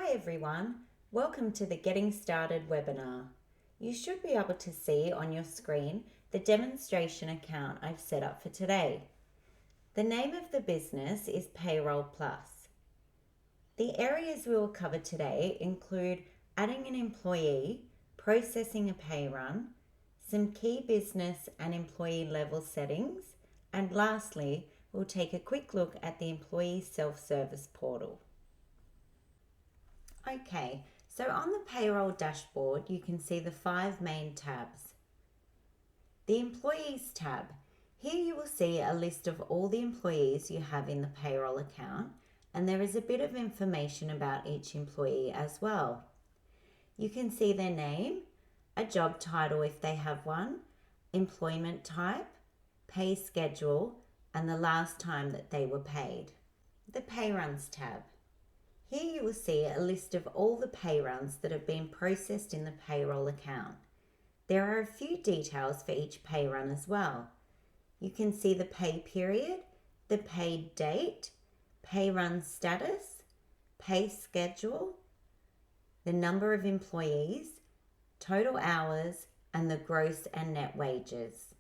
Hi everyone, welcome to the Getting Started webinar. You should be able to see on your screen the demonstration account I've set up for today. The name of the business is Payroll Plus. The areas we will cover today include adding an employee, processing a pay run, some key business and employee level settings, and lastly, we'll take a quick look at the employee self-service portal. Okay, so on the payroll dashboard, you can see the 5 main tabs. The Employees tab. Here you will see a list of all the employees you have in the payroll account, and there is a bit of information about each employee as well. You can see their name, a job title if they have one, employment type, pay schedule, and the last time that they were paid. The Pay Runs tab. Here you will see a list of all the pay runs that have been processed in the payroll account. There are a few details for each pay run as well. You can see the pay period, the paid date, pay run status, pay schedule, the number of employees, total hours, and the gross and net wages.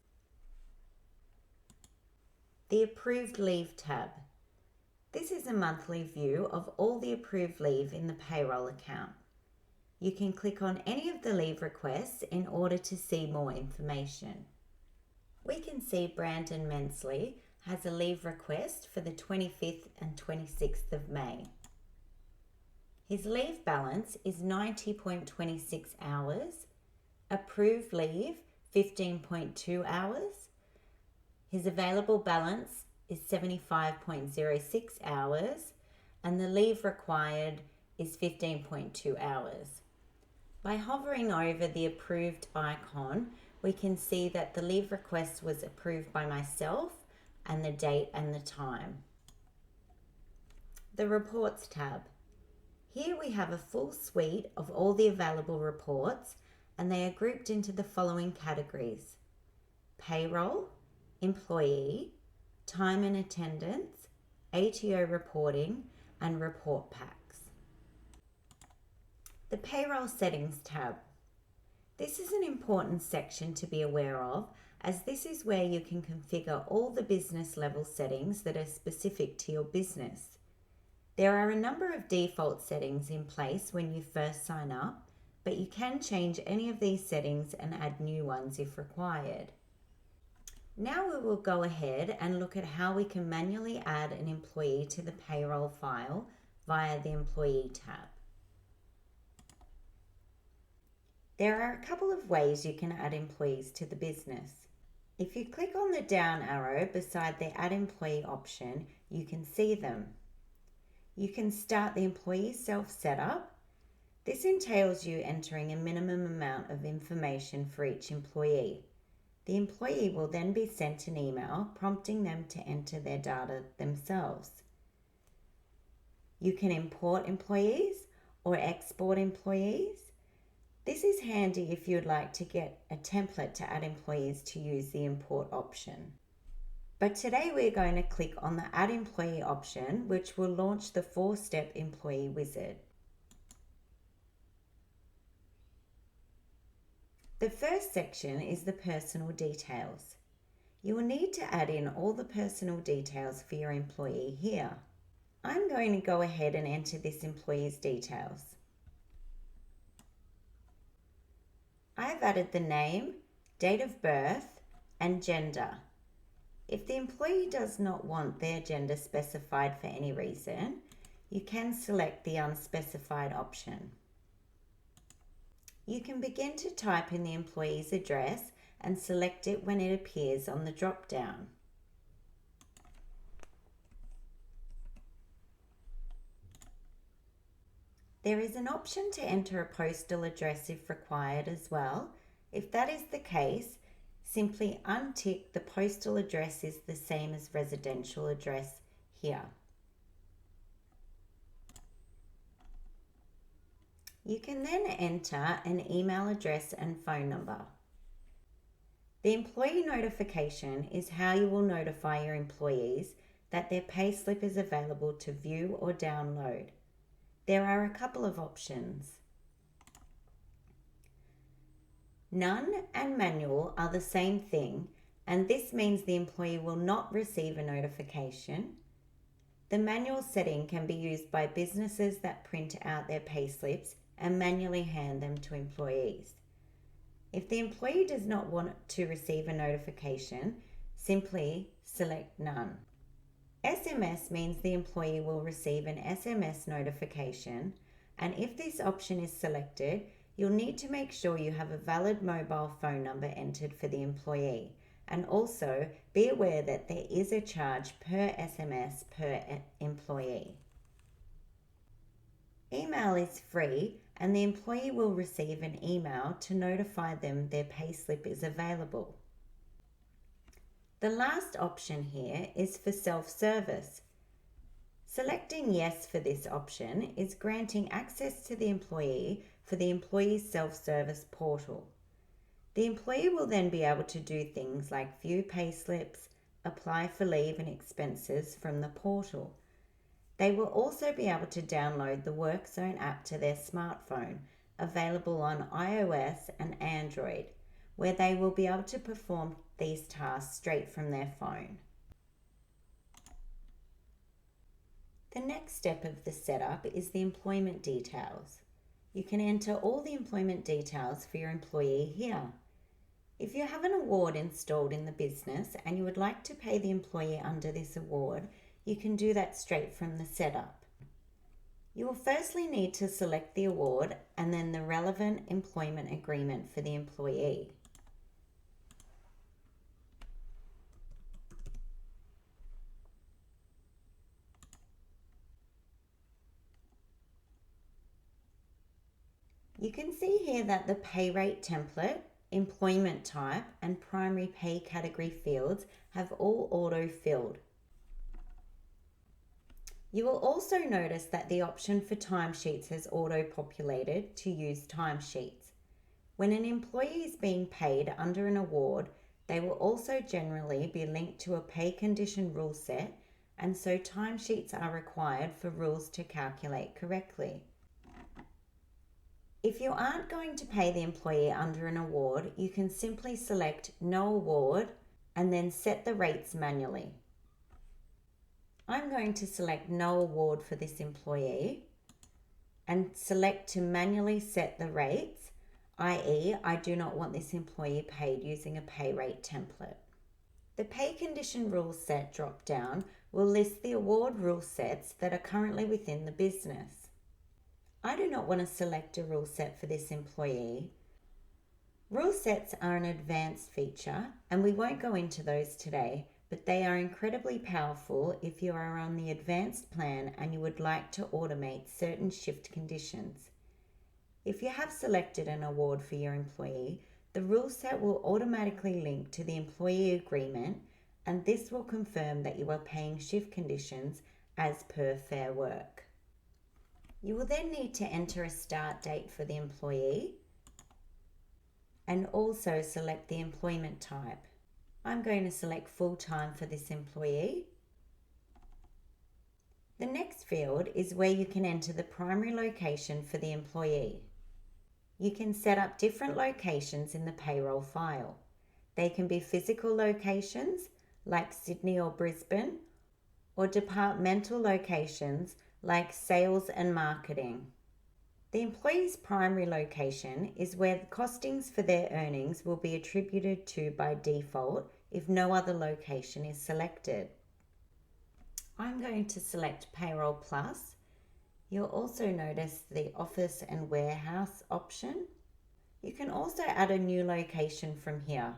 The Approved Leave tab. This is a monthly view of all the approved leave in the payroll account. You can click on any of the leave requests in order to see more information. We can see Brandon Mensley has a leave request for the 25th and 26th of May. His leave balance is 90.26 hours, approved leave 15.2 hours, his available balance is 75.06 hours, and the leave required is 15.2 hours. By hovering over the approved icon, we can see that the leave request was approved by myself and the date and the time. The Reports tab. Here we have a full suite of all the available reports, and they are grouped into the following categories: payroll, employee, time and attendance, ATO reporting, and report packs. The Payroll Settings tab. This is an important section to be aware of, as this is where you can configure all the business level settings that are specific to your business. There are a number of default settings in place when you first sign up, but you can change any of these settings and add new ones if required. Now we will go ahead and look at how we can manually add an employee to the payroll file via the Employee tab. There are a couple of ways you can add employees to the business. If you click on the down arrow beside the Add Employee option, you can see them. You can start the employee self-setup. This entails you entering a minimum amount of information for each employee. The employee will then be sent an email prompting them to enter their data themselves. You can import employees or export employees. This is handy if you'd like to get a template to add employees to use the import option. But today we're going to click on the Add Employee option, which will launch the 4-step employee wizard. The first section is the personal details. You will need to add in all the personal details for your employee here. I'm going to go ahead and enter this employee's details. I've added the name, date of birth, and gender. If the employee does not want their gender specified for any reason, you can select the unspecified option. You can begin to type in the employee's address and select it when it appears on the drop-down. There is an option to enter a postal address if required as well. If that is the case, simply untick the postal address is the same as residential address here. You can then enter an email address and phone number. The employee notification is how you will notify your employees that their payslip is available to view or download. there are a couple of options. None and manual are the same thing, and this means the employee will not receive a notification. The manual setting can be used by businesses that print out their payslips and manually hand them to employees. If the employee does not want to receive a notification, simply select none. SMS means the employee will receive an SMS notification, and if this option is selected, you'll need to make sure you have a valid mobile phone number entered for the employee, and also be aware that there is a charge per SMS per employee. Email is free, and the employee will receive an email to notify them their payslip is available. The last option here is for self-service. Selecting yes for this option is granting access to the employee for the employee's self-service portal. The employee will then be able to do things like view payslips, apply for leave and expenses from the portal. They will also be able to download the WorkZone app to their smartphone, available on iOS and Android, where they will be able to perform these tasks straight from their phone. The next step of the setup is the employment details. You can enter all the employment details for your employee here. If you have an award installed in the business and you would like to pay the employee under this award, you can do that straight from the setup. You will firstly need to select the award and then the relevant employment agreement for the employee. You can see here that the pay rate template, employment type, and primary pay category fields have all auto-filled. You will also notice that the option for timesheets has auto-populated to use timesheets. When an employee is being paid under an award, they will also generally be linked to a pay condition rule set, and so timesheets are required for rules to calculate correctly. If you aren't going to pay the employee under an award, you can simply select No Award and then set the rates manually. I'm going to select No Award for this employee and select to manually set the rates, i.e. I do not want this employee paid using a pay rate template. The Pay Condition Rule Set drop-down will list the award rule sets that are currently within the business. I do not want to select a rule set for this employee. Rule sets are an advanced feature, and we won't go into those today, but they are incredibly powerful if you are on the advanced plan and you would like to automate certain shift conditions. If you have selected an award for your employee, the rule set will automatically link to the employee agreement, and this will confirm that you are paying shift conditions as per Fair Work. You will then need to enter a start date for the employee and also select the employment type. I'm going to select full-time for this employee. The next field is where you can enter the primary location for the employee. You can set up different locations in the payroll file. They can be physical locations like Sydney or Brisbane, or departmental locations like sales and marketing. The employee's primary location is where the costings for their earnings will be attributed to by default if no other location is selected. I'm going to select Payroll Plus. You'll also notice the Office and Warehouse option. You can also add a new location from here.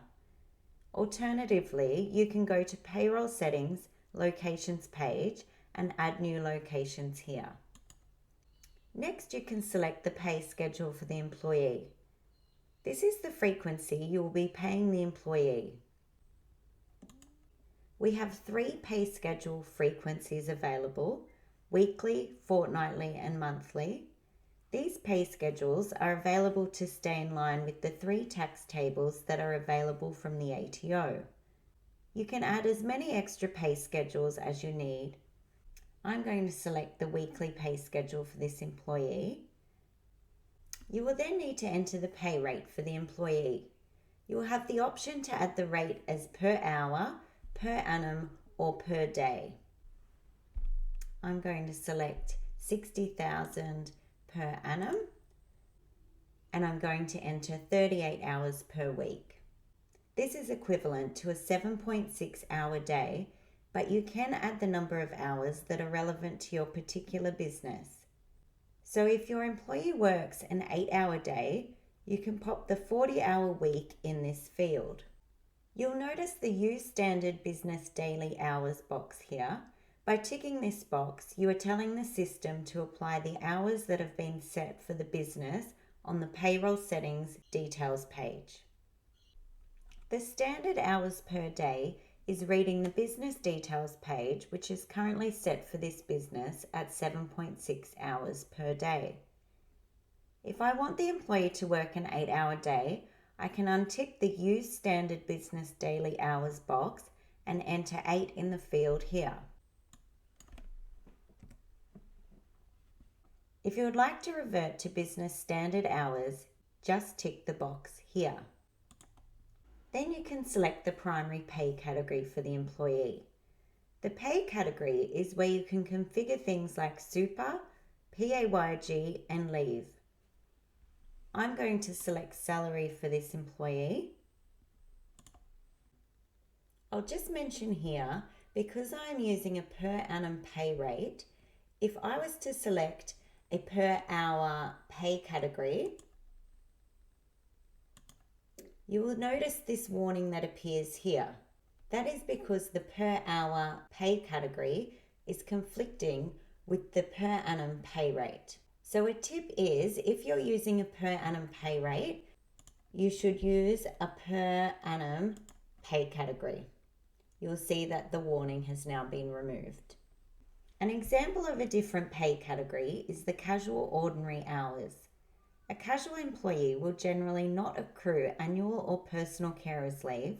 Alternatively, you can go to Payroll Settings, Locations page, and add new locations here. Next, you can select the pay schedule for the employee. This is the frequency you will be paying the employee. We have 3 pay schedule frequencies available: weekly, fortnightly, and monthly. These pay schedules are available to stay in line with the 3 tax tables that are available from the ATO. You can add as many extra pay schedules as you need. I'm going to select the weekly pay schedule for this employee. You will then need to enter the pay rate for the employee. You will have the option to add the rate as per hour, per annum, or per day. I'm going to select 60,000 per annum, and I'm going to enter 38 hours per week. This is equivalent to a 7.6 hour day, but you can add the number of hours that are relevant to your particular business. So if your employee works an 8-hour day, you can pop the 40-hour week in this field. You'll notice the Use Standard Business Daily Hours box here. By ticking this box, you are telling the system to apply the hours that have been set for the business on the Payroll Settings Details page. The standard hours per day is reading the business details page, which is currently set for this business at 7.6 hours per day. If I want the employee to work an 8-hour day, I can untick the Use Standard Business Daily Hours box and enter 8 in the field here. If you would like to revert to business standard hours, just tick the box here. Then you can select the primary pay category for the employee. The pay category is where you can configure things like super, PAYG, and leave. I'm going to select salary for this employee. I'll just mention here, because I'm using a per annum pay rate, if I was to select a per hour pay category, you will notice this warning that appears here. That is because the per hour pay category is conflicting with the per annum pay rate. So a tip is, if you're using a per annum pay rate, you should use a per annum pay category. You'll see that the warning has now been removed. An example of a different pay category is the casual ordinary hours. A casual employee will generally not accrue annual or personal carers leave,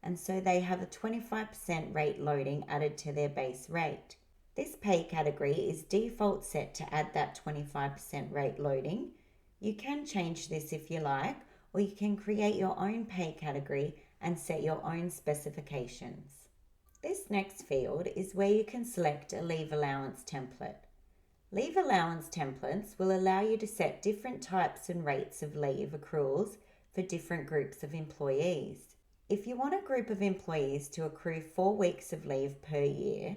and so they have a 25% rate loading added to their base rate. This pay category is default set to add that 25% rate loading. You can change this if you like, or you can create your own pay category and set your own specifications. This next field is where you can select a leave allowance template. Leave allowance templates will allow you to set different types and rates of leave accruals for different groups of employees. If you want a group of employees to accrue 4 weeks of leave per year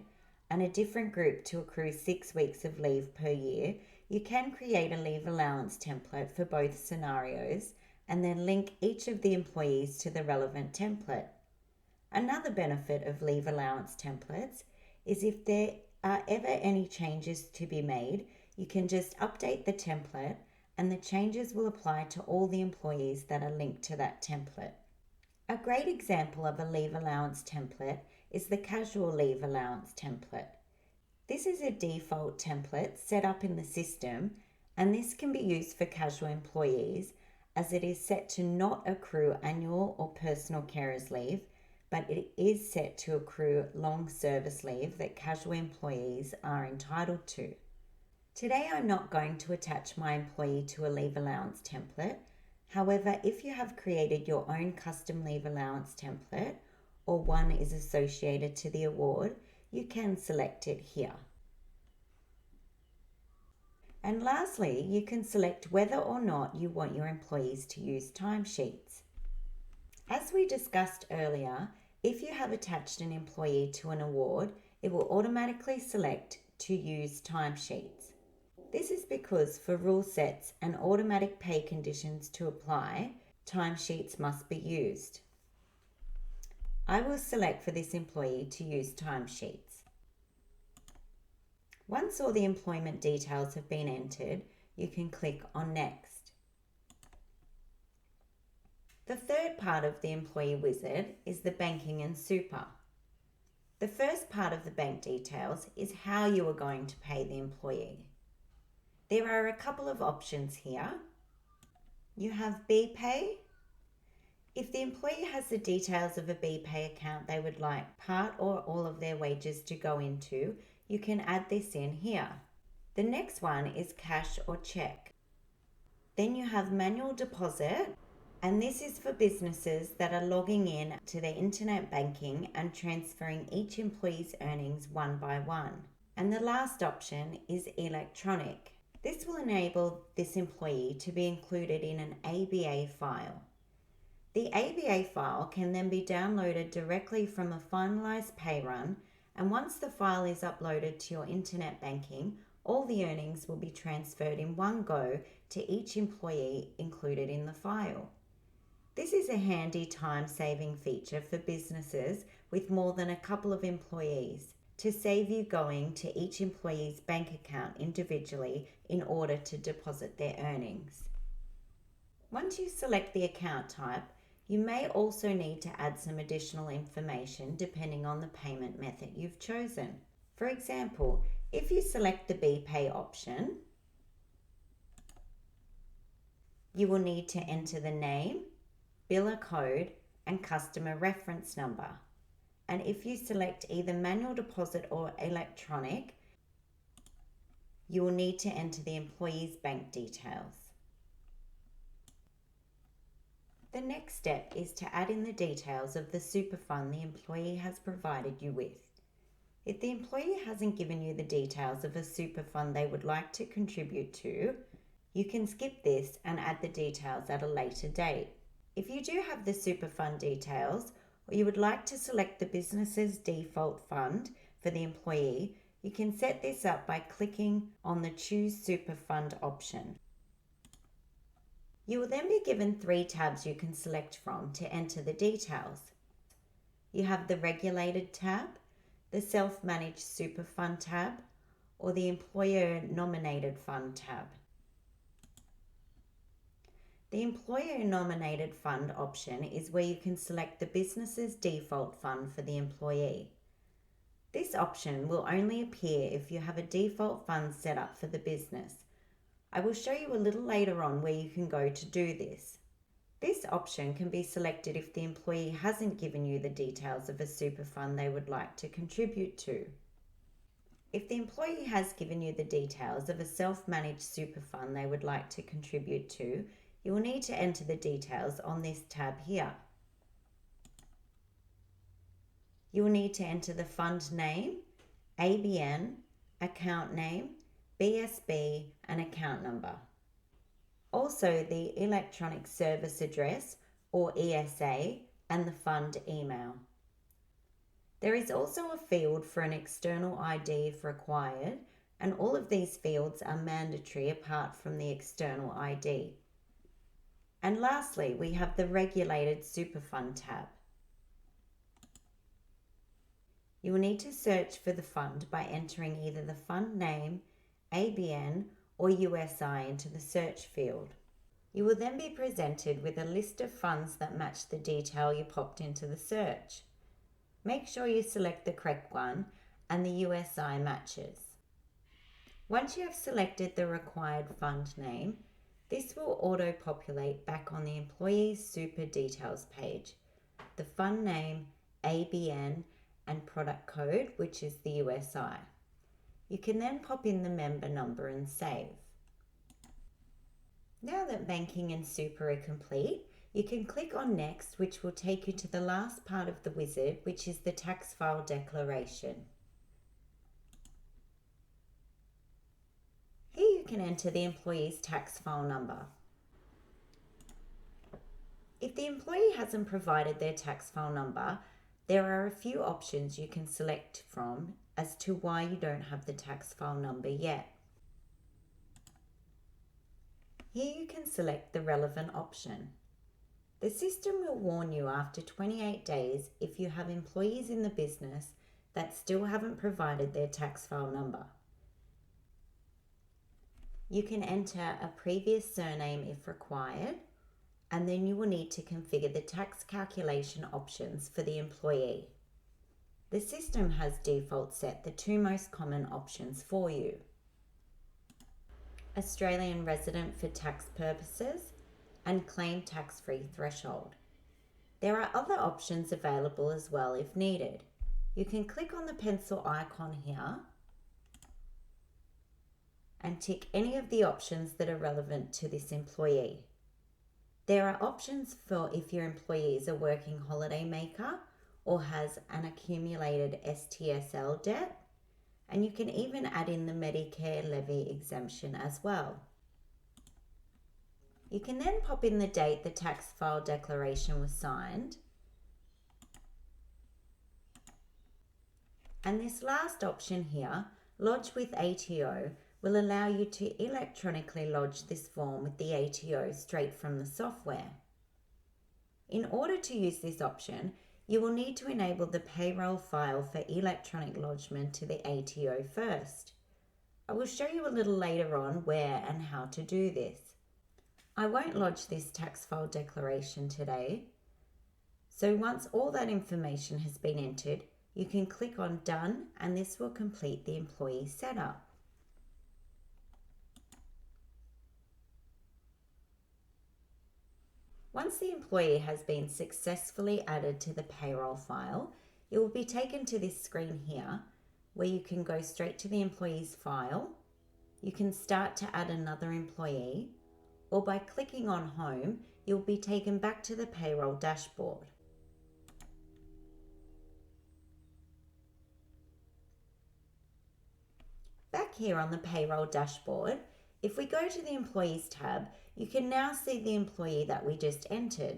and a different group to accrue 6 weeks of leave per year, you can create a leave allowance template for both scenarios and then link each of the employees to the relevant template. Another benefit of leave allowance templates is if there are ever any changes to be made, you can just update the template and the changes will apply to all the employees that are linked to that template. A great example of a leave allowance template is the casual leave allowance template. This is a default template set up in the system, and this can be used for casual employees as it is set to not accrue annual or personal carers leave, but it is set to accrue long service leave that casual employees are entitled to. Today I'm not going to attach my employee to a leave allowance template. However, if you have created your own custom leave allowance template or one is associated to the award, you can select it here. And lastly, you can select whether or not you want your employees to use timesheets. As we discussed earlier, if you have attached an employee to an award, it will automatically select to use timesheets. This is because for rule sets and automatic pay conditions to apply, timesheets must be used. I will select for this employee to use timesheets. Once all the employment details have been entered, you can click on Next. The third part of the employee wizard is the banking and super. The first part of the bank details is how you are going to pay the employee. There are a couple of options here. You have BPay. If the employee has the details of a BPay account they would like part or all of their wages to go into, you can add this in here. The next one is cash or check. Then you have manual deposit, and this is for businesses that are logging in to their internet banking and transferring each employee's earnings one by one. And the last option is electronic. This will enable this employee to be included in an ABA file. The ABA file can then be downloaded directly from a finalized pay run, and once the file is uploaded to your internet banking, all the earnings will be transferred in one go to each employee included in the file. This is a handy time-saving feature for businesses with more than a couple of employees to save you going to each employee's bank account individually in order to deposit their earnings. Once you select the account type, you may also need to add some additional information depending on the payment method you've chosen. For example, if you select the BPay option, you will need to enter the name, biller code, and customer reference number. And if you select either manual deposit or electronic, you will need to enter the employee's bank details. The next step is to add in the details of the super fund the employee has provided you with. If the employee hasn't given you the details of a super fund they would like to contribute to, you can skip this and add the details at a later date. If you do have the super fund details, or you would like to select the business's default fund for the employee, you can set this up by clicking on the Choose Super Fund option. You will then be given 3 tabs you can select from to enter the details. You have the Regulated tab, the Self-Managed Super Fund tab, or the Employer Nominated Fund tab. The Employer Nominated Fund option is where you can select the business's default fund for the employee. This option will only appear if you have a default fund set up for the business. I will show you a little later on where you can go to do this. This option can be selected if the employee hasn't given you the details of a super fund they would like to contribute to. If the employee has given you the details of a self-managed super fund they would like to contribute to, you will need to enter the details on this tab here. You will need to enter the fund name, ABN, account name, BSB, and account number. Also the electronic service address or ESA and the fund email. There is also a field for an external ID if required, and all of these fields are mandatory apart from the external ID. And lastly, we have the Regulated Super Fund tab. You will need to search for the fund by entering either the fund name, ABN, or USI into the search field. You will then be presented with a list of funds that match the detail you popped into the search. Make sure you select the correct one and the USI matches. Once you have selected the required fund name, this will auto-populate back on the Employee's Super Details page, the fund name, ABN, and product code, which is the USI. You can then pop in the member number and save. Now that banking and super are complete, you can click on Next, which will take you to the last part of the wizard, which is the tax file declaration. Here you can enter the employee's tax file number. If the employee hasn't provided their tax file number, there are a few options you can select from as to why you don't have the tax file number yet. Here you can select the relevant option. The system will warn you after 28 days if you have employees in the business that still haven't provided their tax file number. You can enter a previous surname if required, and then you will need to configure the tax calculation options for the employee. The system has default set the 2 most common options for you: Australian resident for tax purposes and claim tax-free threshold. There are other options available as well if needed. You can click on the pencil icon here and tick any of the options that are relevant to this employee. There are options for if your employee is a working holiday maker or has an accumulated STSL debt, and you can even add in the Medicare levy exemption as well. You can then pop in the date the tax file declaration was signed. And this last option here, Lodge with ATO, will allow you to electronically lodge this form with the ATO straight from the software. In order to use this option, you will need to enable the payroll file for electronic lodgement to the ATO first. I will show you a little later on where and how to do this. I won't lodge this tax file declaration today. So once all that information has been entered, you can click on Done, and this will complete the employee setup. Once the employee has been successfully added to the payroll file, you will be taken to this screen here where you can go straight to the employee's file. You can start to add another employee, or by clicking on Home, you'll be taken back to the payroll dashboard. Back here on the payroll dashboard, if we go to the Employees tab, you can now see the employee that we just entered.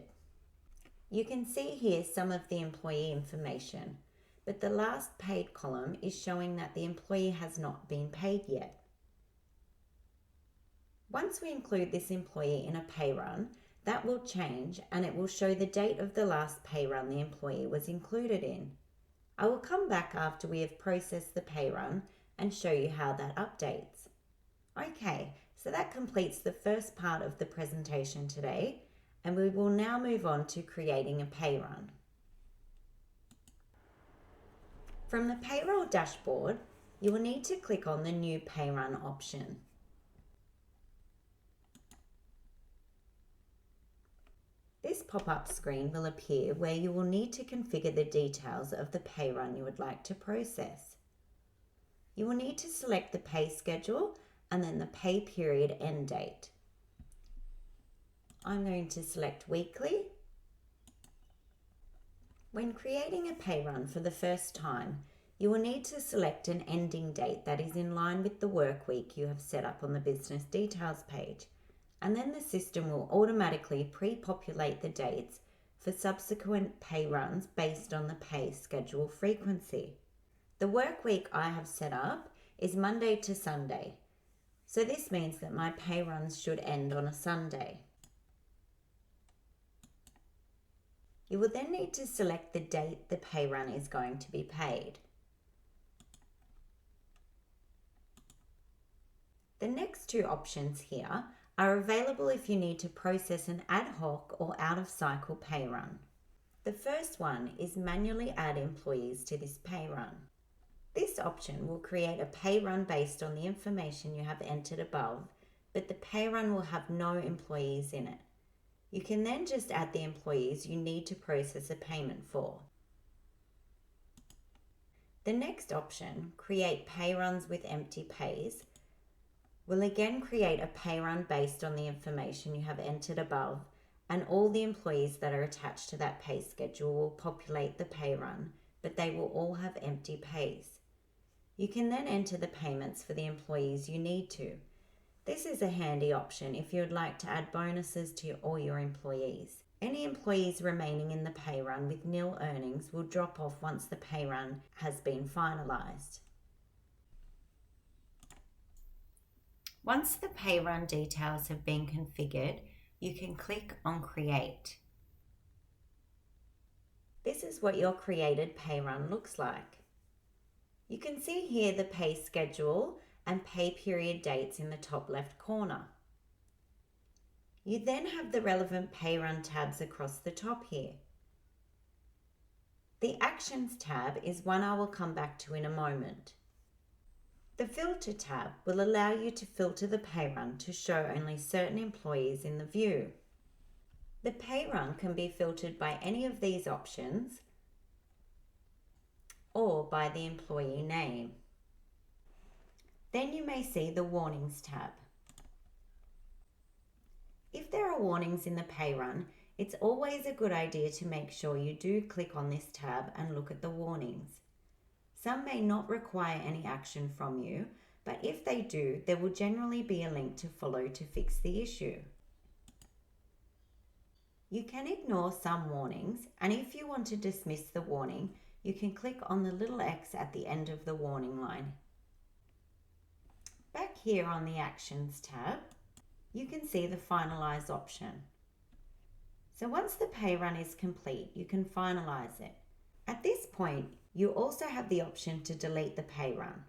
You can see here some of the employee information, but the last paid column is showing that the employee has not been paid yet. Once we include this employee in a pay run, that will change and it will show the date of the last pay run the employee was included in. I will come back after we have processed the pay run and show you how that updates. Okay, so that completes the first part of the presentation today, and we will now move on to creating a pay run. From the payroll dashboard, you will need to click on the New Pay Run option. This pop-up screen will appear where you will need to configure the details of the pay run you would like to process. You will need to select the pay schedule and then the pay period end date. I'm going to select weekly. When creating a pay run for the first time, you will need to select an ending date that is in line with the work week you have set up on the business details page, and then the system will automatically pre-populate the dates for subsequent pay runs based on the pay schedule frequency. The work week I have set up is Monday to Sunday, so this means that my pay runs should end on a Sunday. You will then need to select the date the pay run is going to be paid. The next two options here are available if you need to process an ad hoc or out-of-cycle pay run. The first one is manually add employees to this pay run. This option will create a pay run based on the information you have entered above, but the pay run will have no employees in it. You can then just add the employees you need to process a payment for. The next option, Create Pay Runs with Empty Pays, will again create a pay run based on the information you have entered above, and all the employees that are attached to that pay schedule will populate the pay run, but they will all have empty pays. You can then enter the payments for the employees you need to. This is a handy option if you would like to add bonuses to all your employees. Any employees remaining in the pay run with nil earnings will drop off once the pay run has been finalised. Once the pay run details have been configured, you can click on Create. This is what your created pay run looks like. You can see here the pay schedule and pay period dates in the top left corner. You then have the relevant pay run tabs across the top here. The Actions tab is one I will come back to in a moment. The Filter tab will allow you to filter the pay run to show only certain employees in the view. The pay run can be filtered by any of these options or by the employee name. Then you may see the Warnings tab. If there are warnings in the pay run, it's always a good idea to make sure you do click on this tab and look at the warnings. Some may not require any action from you, but if they do, there will generally be a link to follow to fix the issue. You can ignore some warnings, and if you want to dismiss the warning, you can click on the little X at the end of the warning line. Back here on the Actions tab, you can see the Finalize option. So once the pay run is complete, you can finalize it. At this point, you also have the option to delete the pay run.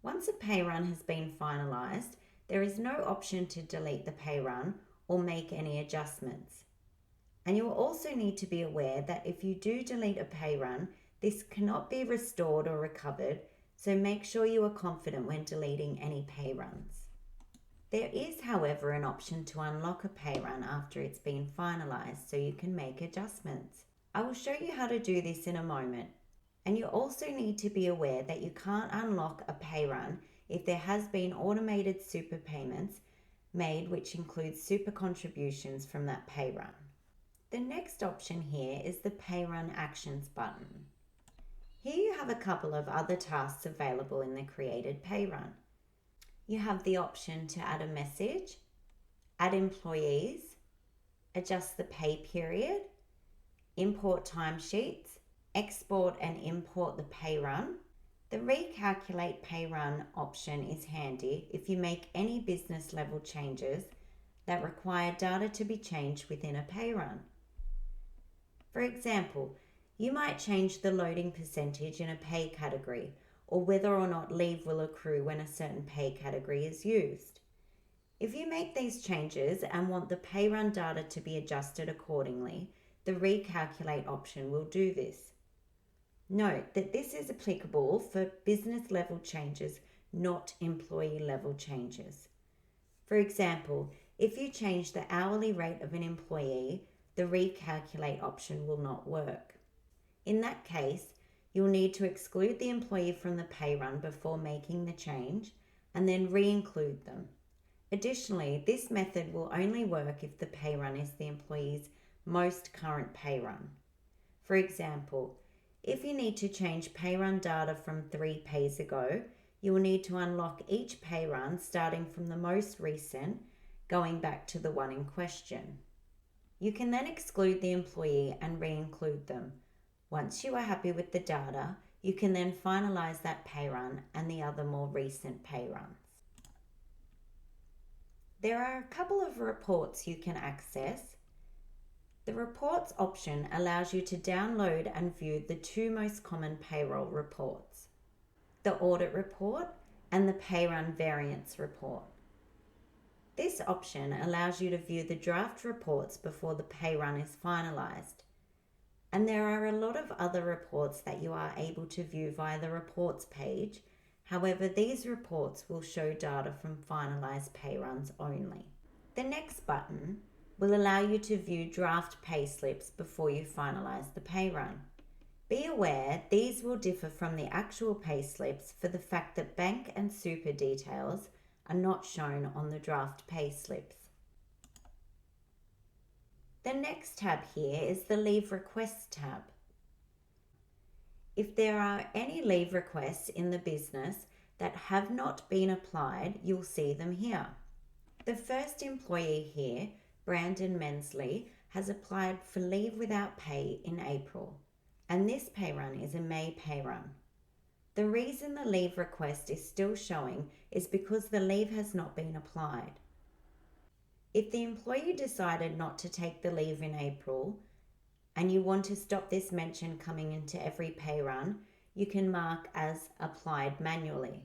Once a pay run has been finalized, there is no option to delete the pay run or make any adjustments. And you will also need to be aware that if you do delete a pay run, this cannot be restored or recovered, so make sure you are confident when deleting any pay runs. There is, however, an option to unlock a pay run after it's been finalized so you can make adjustments. I will show you how to do this in a moment. And you also need to be aware that you can't unlock a pay run if there has been automated super payments made, which includes super contributions from that pay run. The next option here is the Pay Run Actions button. Here you have a couple of other tasks available in the created pay run. You have the option to add a message, add employees, adjust the pay period, import timesheets, export and import the pay run. The Recalculate Pay Run option is handy if you make any business level changes that require data to be changed within a pay run. For example, you might change the loading percentage in a pay category or whether or not leave will accrue when a certain pay category is used. If you make these changes and want the pay run data to be adjusted accordingly, the Recalculate option will do this. Note that this is applicable for business level changes, not employee level changes. For example, if you change the hourly rate of an employee, the Recalculate option will not work. In that case, you'll need to exclude the employee from the pay run before making the change and then re-include them. Additionally, this method will only work if the pay run is the employee's most current pay run. For example, if you need to change pay run data from 3 pays ago, you will need to unlock each pay run starting from the most recent, going back to the one in question. You can then exclude the employee and re-include them. Once you are happy with the data, you can then finalize that pay run and the other more recent pay runs. There are a couple of reports you can access. The Reports option allows you to download and view the 2 most common payroll reports, the Audit Report and the Pay Run Variance Report. This option allows you to view the draft reports before the pay run is finalized. And there are a lot of other reports that you are able to view via the Reports page. However, these reports will show data from finalized pay runs only. The next button will allow you to view draft pay slips before you finalize the pay run. Be aware these will differ from the actual pay slips for the fact that bank and super details are not shown on the draft pay slips. The next tab here is the Leave Requests tab. If there are any leave requests in the business that have not been applied, you'll see them here. The first employee here, Brandon Mensley, has applied for leave without pay in April, and this pay run is a May pay run. The reason the leave request is still showing is because the leave has not been applied. If the employee decided not to take the leave in April and you want to stop this mention coming into every pay run, you can mark as applied manually.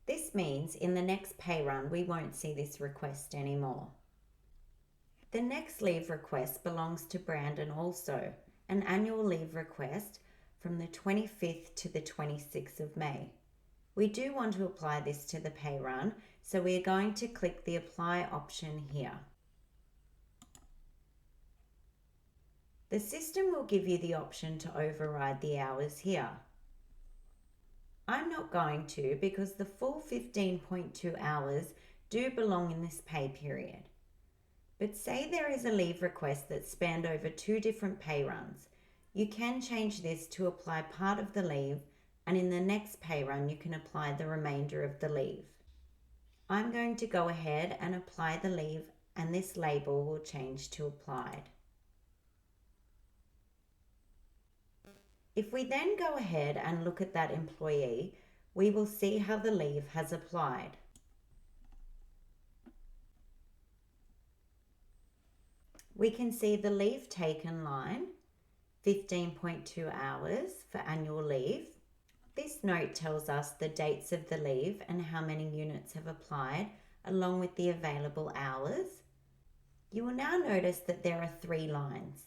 This means in the next pay run we won't see this request anymore. The next leave request belongs to Brandon also, an annual leave request from the 25th to the 26th of May. We do want to apply this to the pay run, so we are going to click the Apply option here. The system will give you the option to override the hours here. I'm not going to because the full 15.2 hours do belong in this pay period. But say there is a leave request that spanned over 2 different pay runs. You can change this to apply part of the leave, and in the next pay run you can apply the remainder of the leave. I'm going to go ahead and apply the leave, and this label will change to applied. If we then go ahead and look at that employee, we will see how the leave has applied. We can see the leave taken line, 15.2 hours for annual leave. This note tells us the dates of the leave and how many units have applied, along with the available hours. You will now notice that there are 3 lines.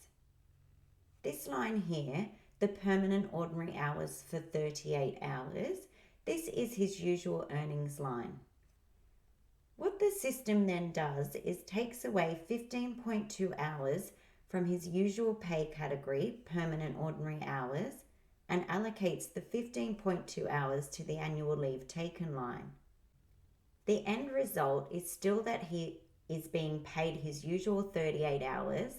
This line here, the permanent ordinary hours for 38 hours, this is his usual earnings line. What the system then does is takes away 15.2 hours from his usual pay category, permanent ordinary hours, and allocates the 15.2 hours to the annual leave taken line. The end result is still that he is being paid his usual 38 hours.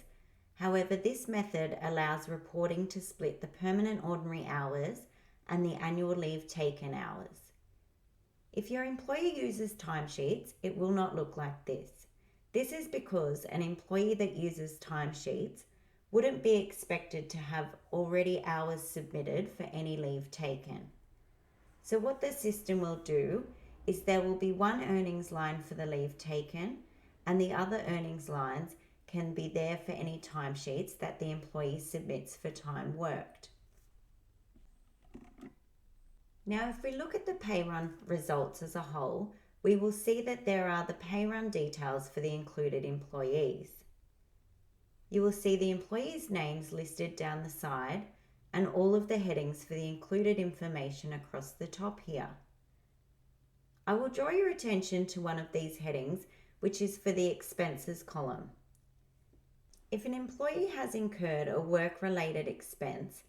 However, this method allows reporting to split the permanent ordinary hours and the annual leave taken hours. If your employee uses timesheets, it will not look like this. This is because an employee that uses timesheets wouldn't be expected to have already hours submitted for any leave taken. So what the system will do is there will be one earnings line for the leave taken, and the other earnings lines can be there for any timesheets that the employee submits for time worked. Now, if we look at the pay run results as a whole, we will see that there are the pay run details for the included employees. You will see the employees' names listed down the side and all of the headings for the included information across the top here. I will draw your attention to one of these headings, which is for the expenses column. If an employee has incurred a work-related expense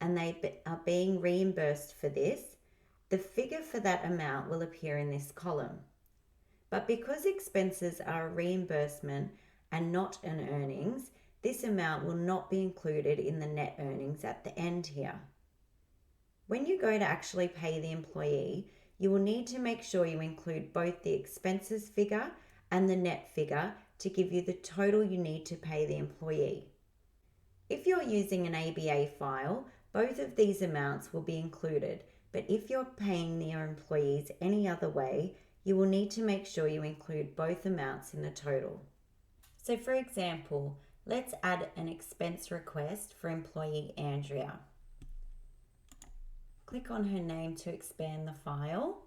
and they are being reimbursed for this, the figure for that amount will appear in this column. But because expenses are a reimbursement and not an earnings, this amount will not be included in the net earnings at the end here. When you go to actually pay the employee, you will need to make sure you include both the expenses figure and the net figure to give you the total you need to pay the employee. If you're using an ABA file, both of these amounts will be included, but if you're paying your employees any other way, you will need to make sure you include both amounts in the total. So for example, let's add an expense request for employee Andrea. Click on her name to expand the file.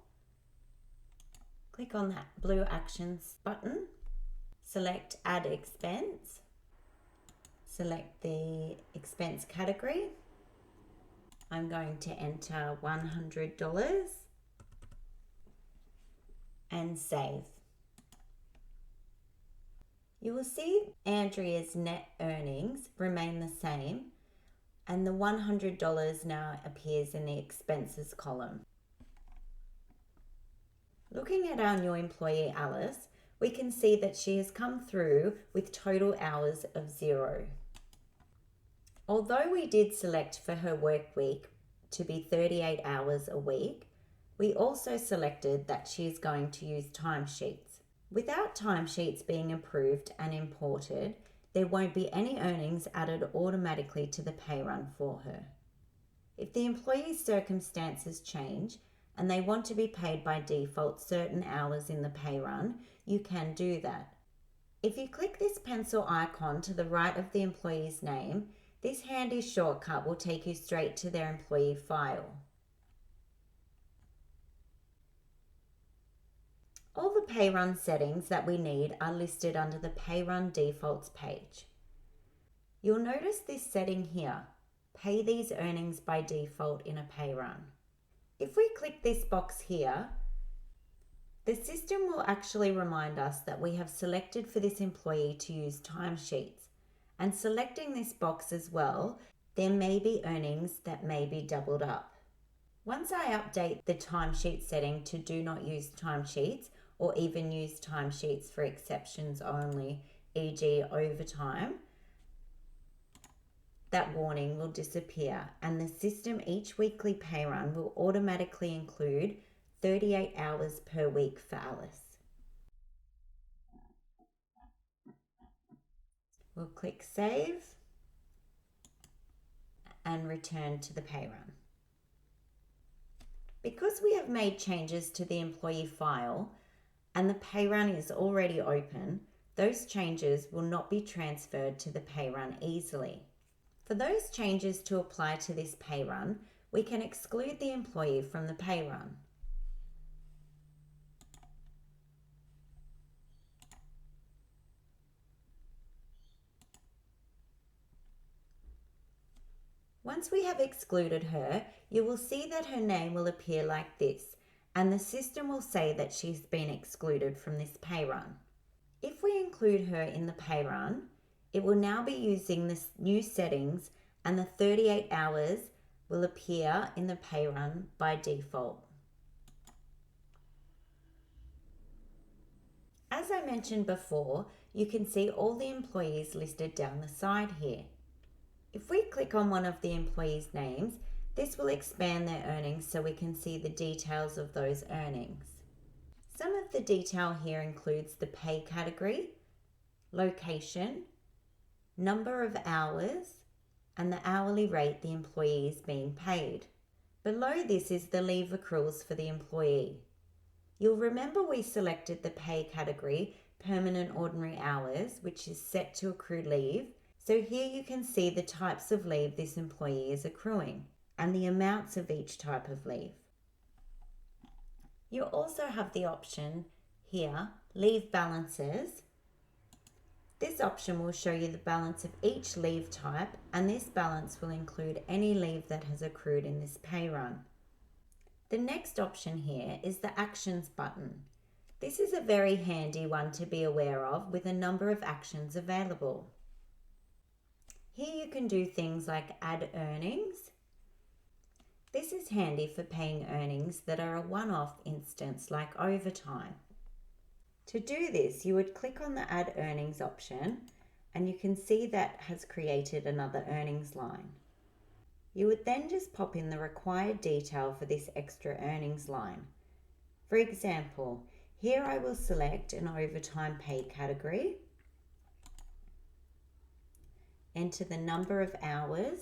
Click on that blue Actions button. Select Add Expense. Select the expense category. I'm going to enter $100 and save. You will see Andrea's net earnings remain the same, and the $100 now appears in the expenses column. Looking at our new employee Alice, we can see that she has come through with total hours of 0. Although we did select for her work week to be 38 hours a week, we also selected that she is going to use timesheets. Without timesheets being approved and imported, there won't be any earnings added automatically to the pay run for her. If the employee's circumstances change and they want to be paid by default certain hours in the pay run, you can do that. If you click this pencil icon to the right of the employee's name, this handy shortcut will take you straight to their employee file. All the pay run settings that we need are listed under the pay run defaults page. You'll notice this setting here, pay these earnings by default in a pay run. If we click this box here, the system will actually remind us that we have selected for this employee to use timesheets, And selecting this box as well, there may be earnings that may be doubled up. Once I update the timesheet setting to do not use timesheets, or even use timesheets for exceptions only, e.g. overtime, that warning will disappear and the system each weekly pay run will automatically include 38 hours per week for Alice. We'll click save and return to the pay run. Because we have made changes to the employee file and the pay run is already open, those changes will not be transferred to the pay run easily. For those changes to apply to this pay run, we can exclude the employee from the pay run. Once we have excluded her, you will see that her name will appear like this, and the system will say that she's been excluded from this pay run. If we include her in the pay run, it will now be using the new settings and the 38 hours will appear in the pay run by default. As I mentioned before, you can see all the employees listed down the side here. If we click on one of the employees' names, this will expand their earnings so we can see the details of those earnings. Some of the detail here includes the pay category, location, number of hours, and the hourly rate the employee is being paid. Below this is the leave accruals for the employee. You'll remember we selected the pay category, permanent ordinary hours, which is set to accrue leave. So here you can see the types of leave this employee is accruing and the amounts of each type of leave. You also have the option here, leave balances. This option will show you the balance of each leave type, and this balance will include any leave that has accrued in this pay run. The next option here is the actions button. This is a very handy one to be aware of with a number of actions available. Here you can do things like add earnings. This is handy for paying earnings that are a one-off instance like overtime. To do this, you would click on the add earnings option and you can see that has created another earnings line. You would then just pop in the required detail for this extra earnings line. For example, here I will select an overtime pay category, enter the number of hours,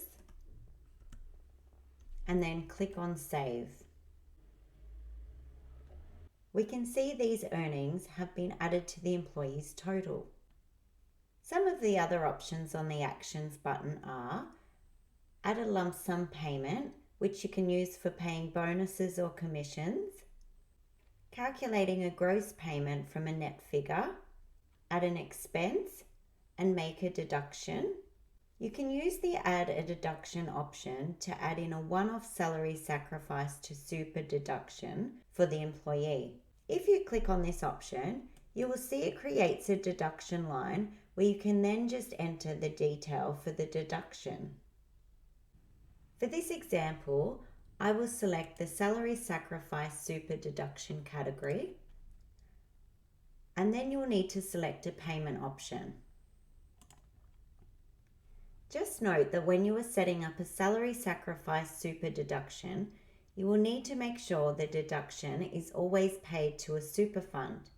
and then click on save. We can see these earnings have been added to the employee's total. Some of the other options on the actions button are add a lump sum payment, which you can use for paying bonuses or commissions, calculating a gross payment from a net figure, add an expense, and make a deduction. You can use the add a deduction option to add in a one-off salary sacrifice to super deduction for the employee. If you click on this option, you will see it creates a deduction line where you can then just enter the detail for the deduction. For this example, I will select the salary sacrifice super deduction category, and then you'll need to select a payment option. Just note that when you are setting up a salary sacrifice super deduction, you will need to make sure the deduction is always paid to a super fund.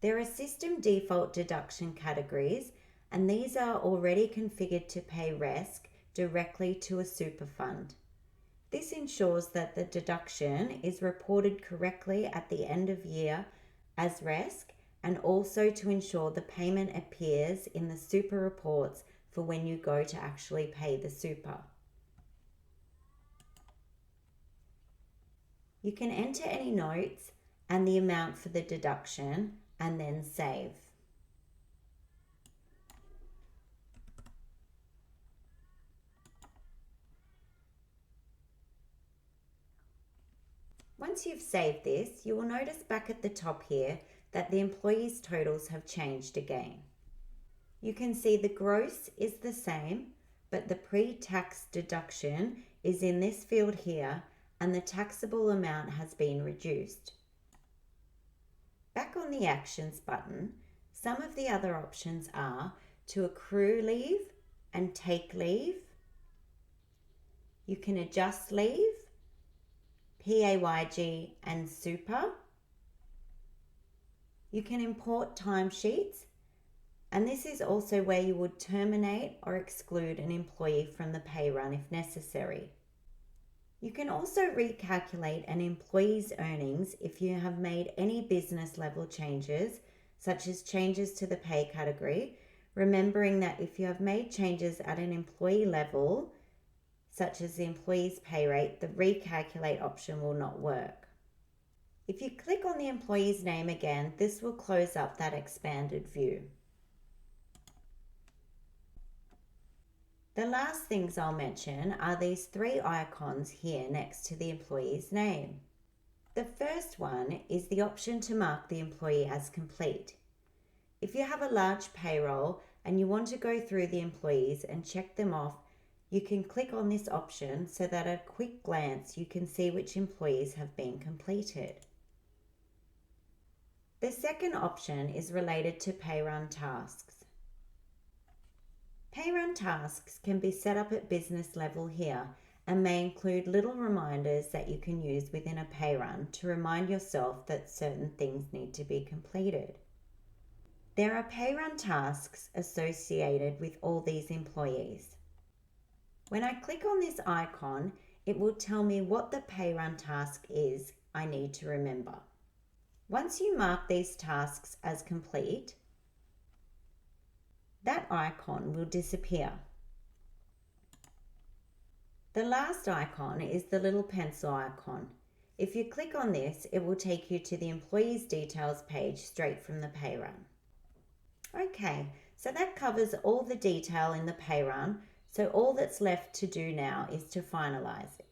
There are system default deduction categories, and these are already configured to pay RESC directly to a super fund. This ensures that the deduction is reported correctly at the end of year as RESC, and also to ensure the payment appears in the super reports for when you go to actually pay the super. You can enter any notes and the amount for the deduction and then save. Once you've saved this, you will notice back at the top here that the employees' totals have changed again. You can see the gross is the same, but the pre-tax deduction is in this field here and the taxable amount has been reduced. Back on the Actions button, some of the other options are to accrue leave and take leave. You can adjust leave, PAYG and super. You can import timesheets, and this is also where you would terminate or exclude an employee from the pay run if necessary. You can also recalculate an employee's earnings if you have made any business level changes, such as changes to the pay category, remembering that if you have made changes at an employee level, such as the employee's pay rate, the recalculate option will not work. If you click on the employee's name again, this will close up that expanded view. The last things I'll mention are these three icons here next to the employee's name. The first one is the option to mark the employee as complete. If you have a large payroll and you want to go through the employees and check them off, you can click on this option so that at a quick glance you can see which employees have been completed. The second option is related to pay run tasks. Pay run tasks can be set up at business level here and may include little reminders that you can use within a pay run to remind yourself that certain things need to be completed. There are pay run tasks associated with all these employees. When I click on this icon, it will tell me what the pay run task is I need to remember. Once you mark these tasks as complete, that icon will disappear. The last icon is the little pencil icon. If you click on this, it will take you to the employee's details page straight from the pay run. Okay, so that covers all the detail in the pay run, so all that's left to do now is to finalize it.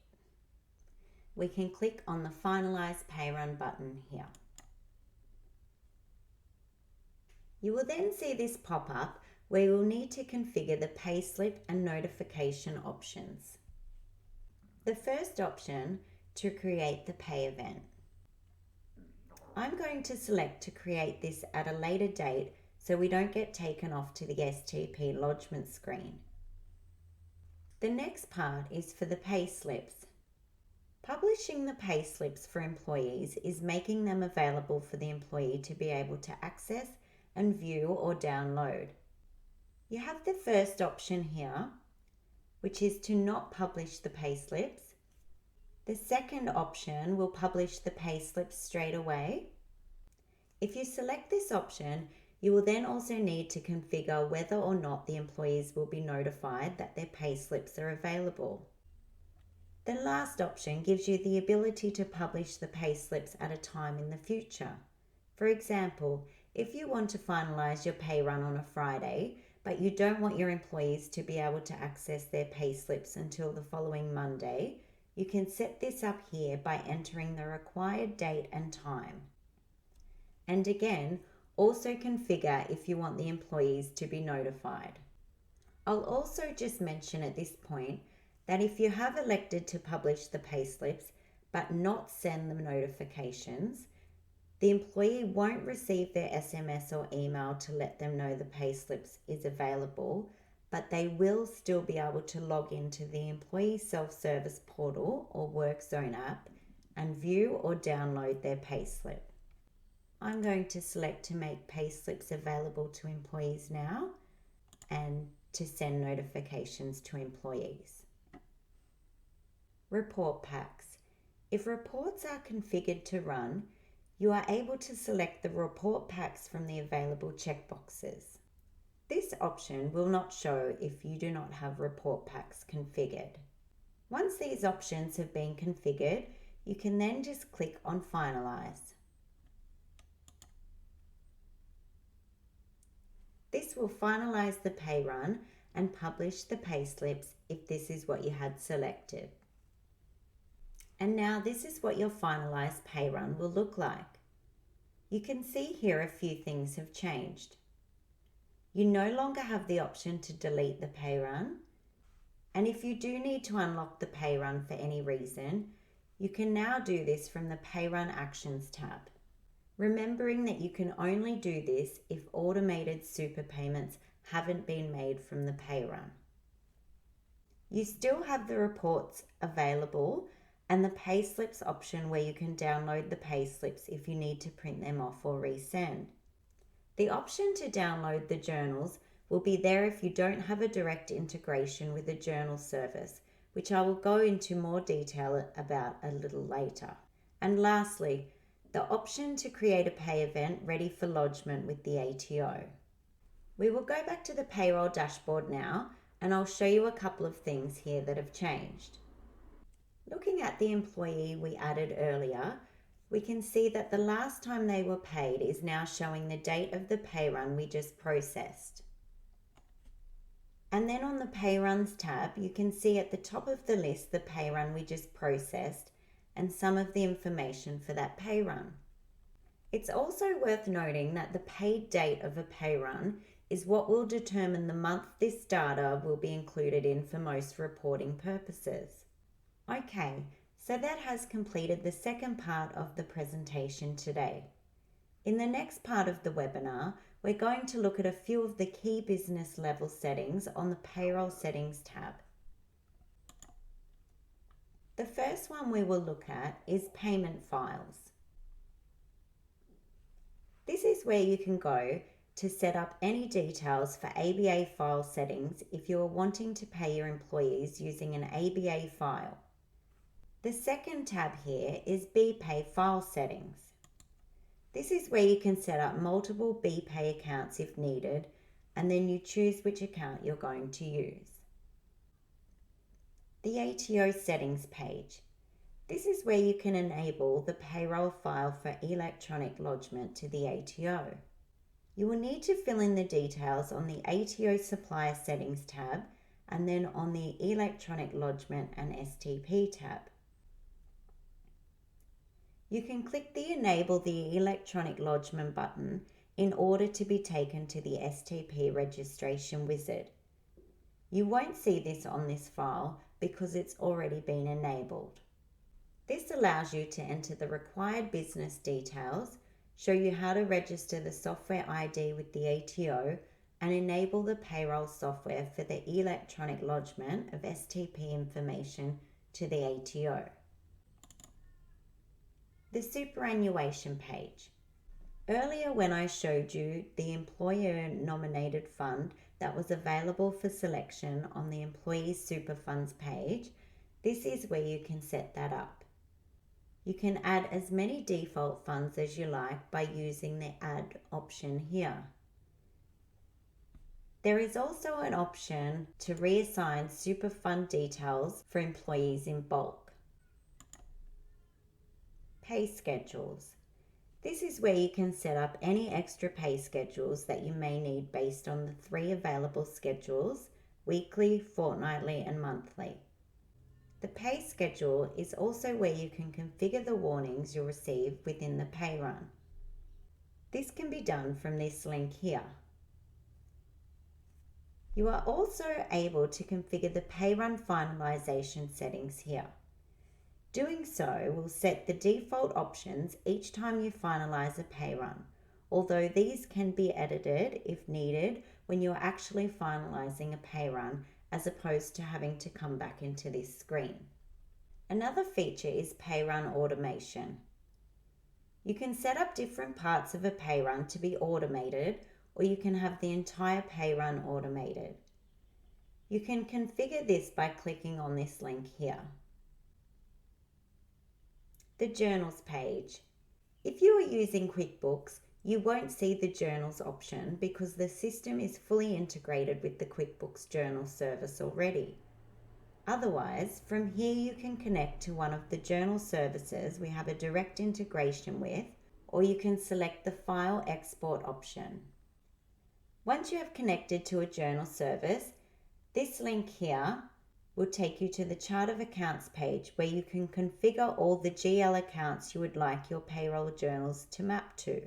We can click on the Finalize Pay Run button here. You will then see this pop up where you will need to configure the payslip and notification options. The first option, to create the pay event. I'm going to select to create this at a later date so we don't get taken off to the STP lodgement screen. The next part is for the payslips. Publishing the payslips for employees is making them available for the employee to be able to access and view or download. You have the first option here, which is to not publish the payslips. The second option will publish the payslips straight away. If you select this option, you will then also need to configure whether or not the employees will be notified that their payslips are available. The last option gives you the ability to publish the payslips at a time in the future. For example, if you want to finalize your pay run on a Friday, but you don't want your employees to be able to access their payslips until the following Monday, you can set this up here by entering the required date and time. And again, also configure if you want the employees to be notified. I'll also just mention at this point that if you have elected to publish the payslips but not send them notifications, the employee won't receive their SMS or email to let them know the payslips is available, but they will still be able to log into the employee self-service portal or WorkZone app and view or download their payslip. I'm going to select to make payslips available to employees now and to send notifications to employees. Report packs. If reports are configured to run, you are able to select the report packs from the available checkboxes. This option will not show if you do not have report packs configured. Once these options have been configured, you can then just click on Finalize. This will finalize the pay run and publish the payslips if this is what you had selected. And now this is what your finalized pay run will look like. You can see here a few things have changed. You no longer have the option to delete the pay run. And if you do need to unlock the pay run for any reason, you can now do this from the Pay Run Actions tab. Remembering that you can only do this if automated super payments haven't been made from the pay run. You still have the reports available and the payslips option where you can download the payslips if you need to print them off or resend. The option to download the journals will be there if you don't have a direct integration with a journal service, which I will go into more detail about a little later. And lastly, the option to create a pay event ready for lodgement with the ATO. We will go back to the payroll dashboard now, and I'll show you a couple of things here that have changed. Looking at the employee we added earlier, we can see that the last time they were paid is now showing the date of the pay run we just processed. And then on the pay runs tab, you can see at the top of the list the pay run we just processed and some of the information for that pay run. It's also worth noting that the paid date of a pay run is what will determine the month this data will be included in for most reporting purposes. Okay, so that has completed the second part of the presentation today. In the next part of the webinar, we're going to look at a few of the key business level settings on the Payroll Settings tab. The first one we will look at is Payment Files. This is where you can go to set up any details for ABA file settings if you are wanting to pay your employees using an ABA file. The second tab here is BPay file settings. This is where you can set up multiple BPay accounts if needed, and then you choose which account you're going to use. The ATO settings page. This is where you can enable the payroll file for electronic lodgement to the ATO. You will need to fill in the details on the ATO supplier settings tab and then on the electronic lodgement and STP tab. You can click the Enable the Electronic Lodgement button in order to be taken to the STP registration wizard. You won't see this on this file because it's already been enabled. This allows you to enter the required business details, show you how to register the software ID with the ATO, and enable the payroll software for the electronic lodgement of STP information to the ATO. The superannuation page. Earlier when I showed you the employer nominated fund that was available for selection on the employee super funds page, this is where you can set that up. You can add as many default funds as you like by using the add option here. There is also an option to reassign super fund details for employees in bulk. Pay schedules. This is where you can set up any extra pay schedules that you may need based on the 3 available schedules: weekly, fortnightly, and monthly. The pay schedule is also where you can configure the warnings you'll receive within the pay run. This can be done from this link here. You are also able to configure the pay run finalization settings here. Doing so will set the default options each time you finalize a pay run, although these can be edited if needed when you're actually finalizing a pay run as opposed to having to come back into this screen. Another feature is pay run automation. You can set up different parts of a pay run to be automated, or you can have the entire pay run automated. You can configure this by clicking on this link here. The journals page. If you are using QuickBooks, you won't see the journals option because the system is fully integrated with the QuickBooks journal service already. Otherwise, from here you can connect to one of the journal services we have a direct integration with, or you can select the file export option. Once you have connected to a journal service, this link here will take you to the chart of accounts page where you can configure all the GL accounts you would like your payroll journals to map to.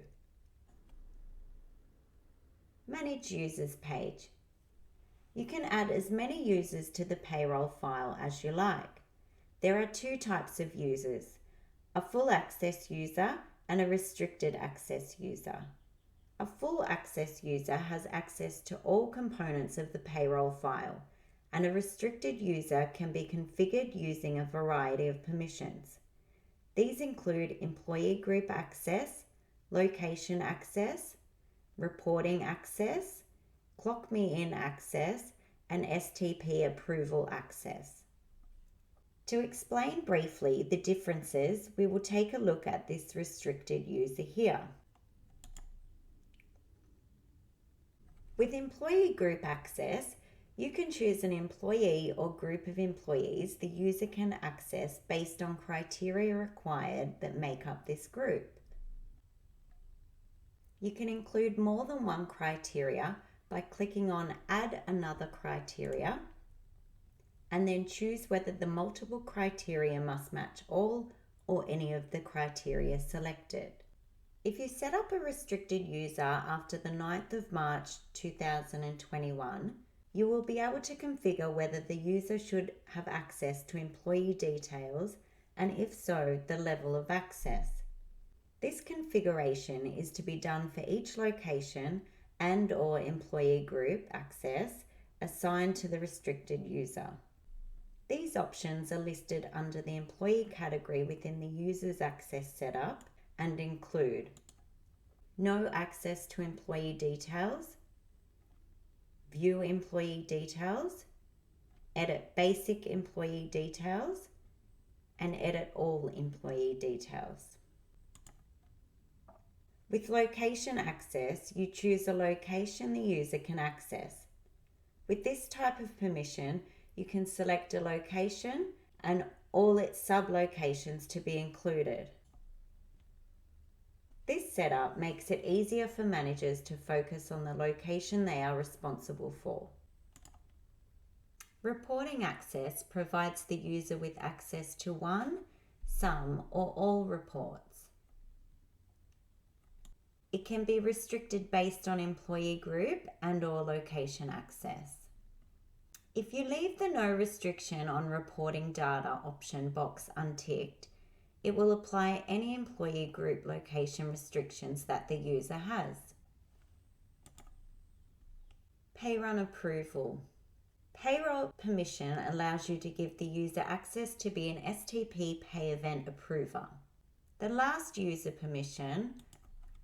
Manage Users page. You can add as many users to the payroll file as you like. There are two types of users, a full access user and a restricted access user. A full access user has access to all components of the payroll file, and a restricted user can be configured using a variety of permissions. These include employee group access, location access, reporting access, clock me in access, and STP approval access. To explain briefly the differences, we will take a look at this restricted user here. With employee group access, you can choose an employee or group of employees the user can access based on criteria required that make up this group. You can include more than one criteria by clicking on Add Another Criteria and then choose whether the multiple criteria must match all or any of the criteria selected. If you set up a restricted user after the 9th of March 2021, you will be able to configure whether the user should have access to employee details and if so, the level of access. This configuration is to be done for each location and/or employee group access assigned to the restricted user. These options are listed under the employee category within the user's access setup and include no access to employee details, view employee details, edit basic employee details, and edit all employee details. With location access, you choose a location the user can access. With this type of permission, you can select a location and all its sub-locations to be included. This setup makes it easier for managers to focus on the location they are responsible for. Reporting access provides the user with access to one, some, or all reports. It can be restricted based on employee group and/or location access. If you leave the No Restriction on Reporting Data option box unticked, it will apply any employee group location restrictions that the user has. Pay run approval. Payroll permission allows you to give the user access to be an STP pay event approver. The last user permission,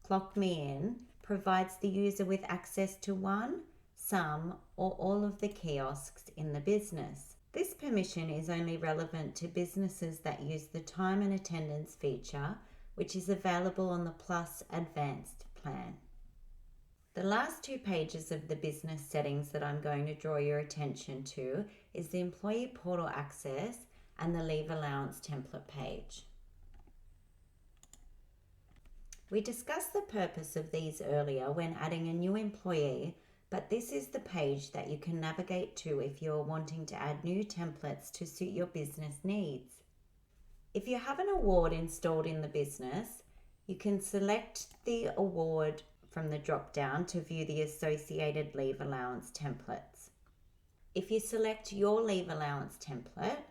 Clock Me In, provides the user with access to one, some, or all of the kiosks in the business. This permission is only relevant to businesses that use the time and attendance feature, which is available on the Plus Advanced plan. The last two pages of the business settings that I'm going to draw your attention to is the Employee Portal Access and the Leave Allowance template page. We discussed the purpose of these earlier when adding a new employee, but this is the page that you can navigate to if you're wanting to add new templates to suit your business needs. If you have an award installed in the business, you can select the award from the drop-down to view the associated leave allowance templates. If you select your leave allowance template,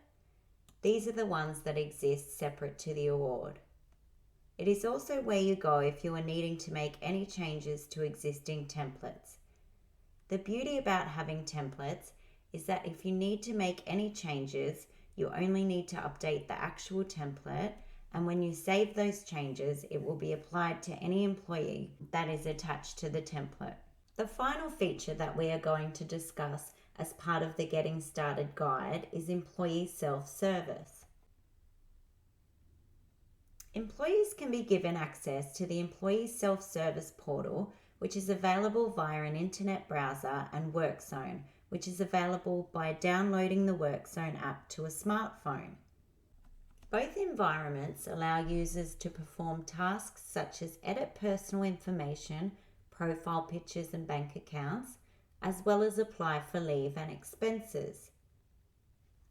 these are the ones that exist separate to the award. It is also where you go if you are needing to make any changes to existing templates. The beauty about having templates is that if you need to make any changes, you only need to update the actual template, and when you save those changes, it will be applied to any employee that is attached to the template. The final feature that we are going to discuss as part of the Getting Started guide is employee self-service. Employees can be given access to the Employee Self-Service portal, which is available via an internet browser, and WorkZone, which is available by downloading the WorkZone app to a smartphone. Both environments allow users to perform tasks such as edit personal information, profile pictures and bank accounts, as well as apply for leave and expenses.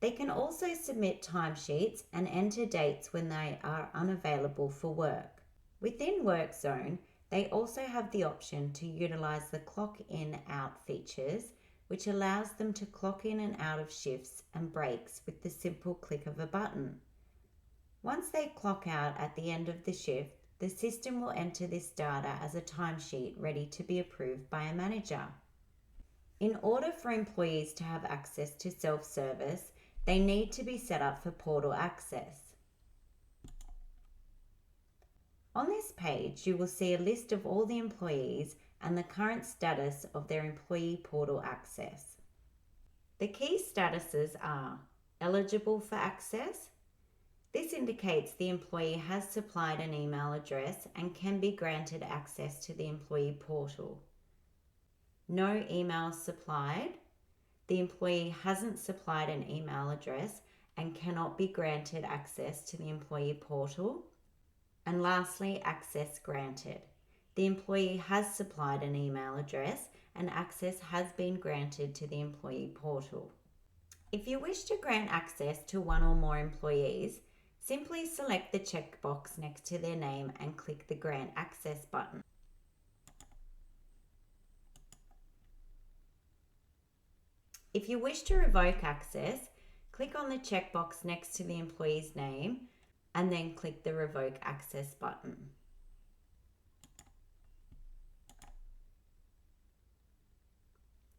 They can also submit timesheets and enter dates when they are unavailable for work. Within WorkZone, They also have the option to utilize the clock in out features, which allows them to clock in and out of shifts and breaks with the simple click of a button. Once they clock out at the end of the shift, the system will enter this data as a timesheet ready to be approved by a manager. In order for employees to have access to self-service, they need to be set up for portal access. On this page, you will see a list of all the employees and the current status of their employee portal access. The key statuses are eligible for access. This indicates the employee has supplied an email address and can be granted access to the employee portal. No emails supplied. The employee hasn't supplied an email address and cannot be granted access to the employee portal. And lastly, access granted. The employee has supplied an email address and access has been granted to the employee portal. If you wish to grant access to one or more employees, simply select the checkbox next to their name and click the Grant Access button. If you wish to revoke access, click on the checkbox next to the employee's name and then click the Revoke Access button.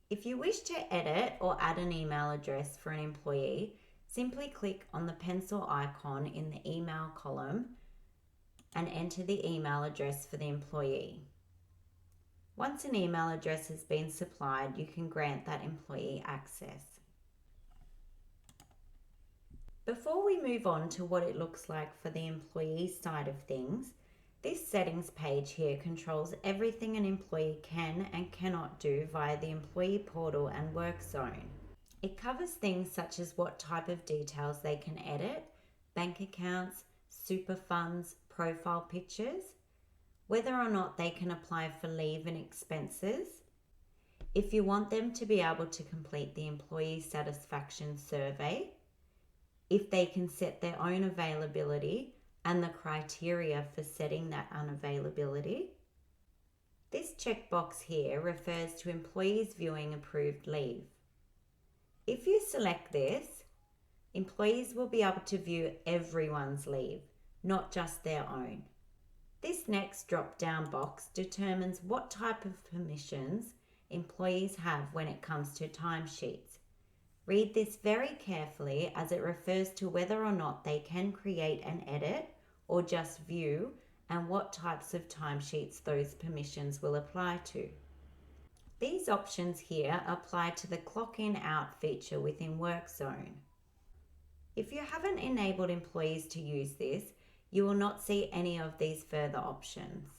If you wish to edit or add an email address for an employee, simply click on the pencil icon in the email column and enter the email address for the employee. Once an email address has been supplied, you can grant that employee access. Before we move on to what it looks like for the employee side of things, this settings page here controls everything an employee can and cannot do via the employee portal and WorkZone. It covers things such as what type of details they can edit, bank accounts, super funds, profile pictures, whether or not they can apply for leave and expenses, if you want them to be able to complete the employee satisfaction survey, if they can set their own availability and the criteria for setting that unavailability. This checkbox here refers to employees viewing approved leave. If you select this, employees will be able to view everyone's leave, not just their own. This next drop-down box determines what type of permissions employees have when it comes to timesheets. Read this very carefully as it refers to whether or not they can create and edit or just view and what types of timesheets those permissions will apply to. These options here apply to the clock in out feature within WorkZone. If you haven't enabled employees to use this, you will not see any of these further options.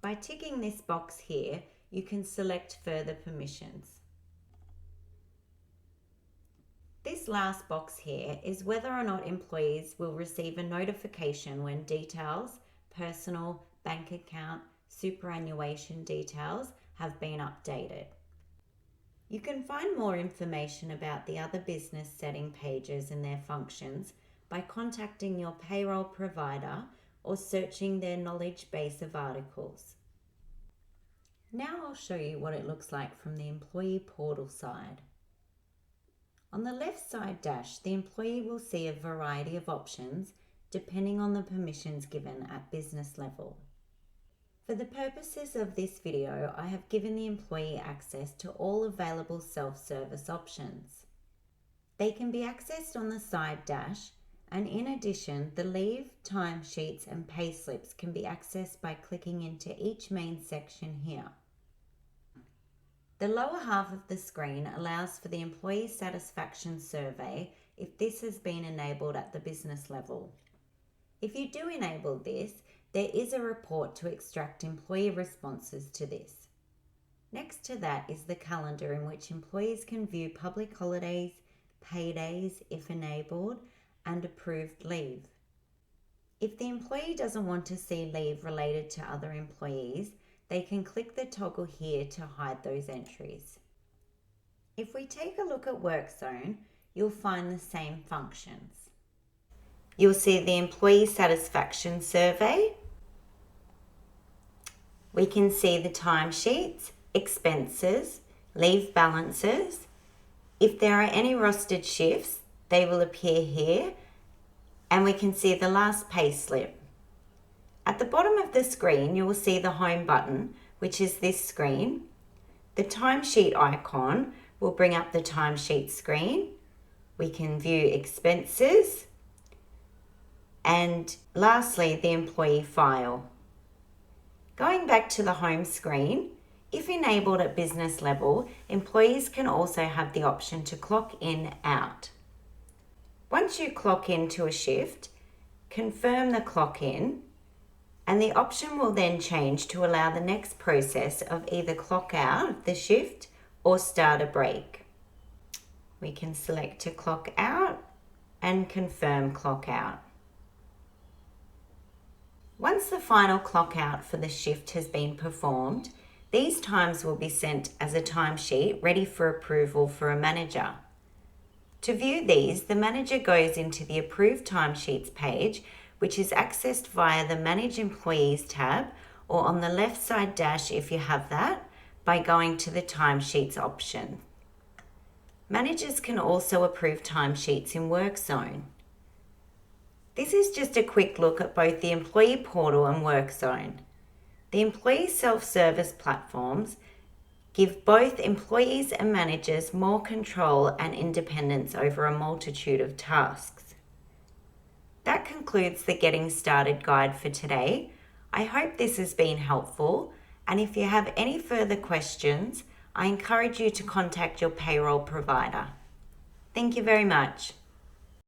By ticking this box here, you can select further permissions. This last box here is whether or not employees will receive a notification when details, personal, bank account, superannuation details have been updated. You can find more information about the other business setting pages and their functions by contacting your payroll provider or searching their knowledge base of articles. Now I'll show you what it looks like from the employee portal side. On the left side dash, the employee will see a variety of options depending on the permissions given at business level. For the purposes of this video, I have given the employee access to all available self-service options. They can be accessed on the side dash, and in addition, the leave, timesheets and payslips can be accessed by clicking into each main section here. The lower half of the screen allows for the employee satisfaction survey if this has been enabled at the business level. If you do enable this, there is a report to extract employee responses to this. Next to that is the calendar in which employees can view public holidays, paydays if enabled, and approved leave. If the employee doesn't want to see leave related to other employees, they can click the toggle here to hide those entries. If we take a look at WorkZone, you'll find the same functions. You'll see the employee satisfaction survey, We can see the timesheets, expenses, leave balances. If there are any rostered shifts, they will appear here, and we can see the last pay slip. At the bottom of the screen, you will see the home button, which is this screen. The timesheet icon will bring up the timesheet screen. We can view expenses, and lastly, the employee file. Going back to the home screen, if enabled at business level, employees can also have the option to clock in out. Once you clock into a shift, confirm the clock in, and the option will then change to allow the next process of either clock out of the shift or start a break. We can select to clock out and confirm clock out. Once the final clock out for the shift has been performed, these times will be sent as a timesheet ready for approval for a manager. To view these, the manager goes into the Approved Timesheets page, which is accessed via the Manage Employees tab, or on the left side dash if you have that, by going to the Timesheets option. Managers can also approve timesheets in WorkZone. This is just a quick look at both the Employee Portal and WorkZone. The employee self-service platforms give both employees and managers more control and independence over a multitude of tasks. That concludes the Getting Started guide for today. I hope this has been helpful, and if you have any further questions, I encourage you to contact your payroll provider. Thank you very much.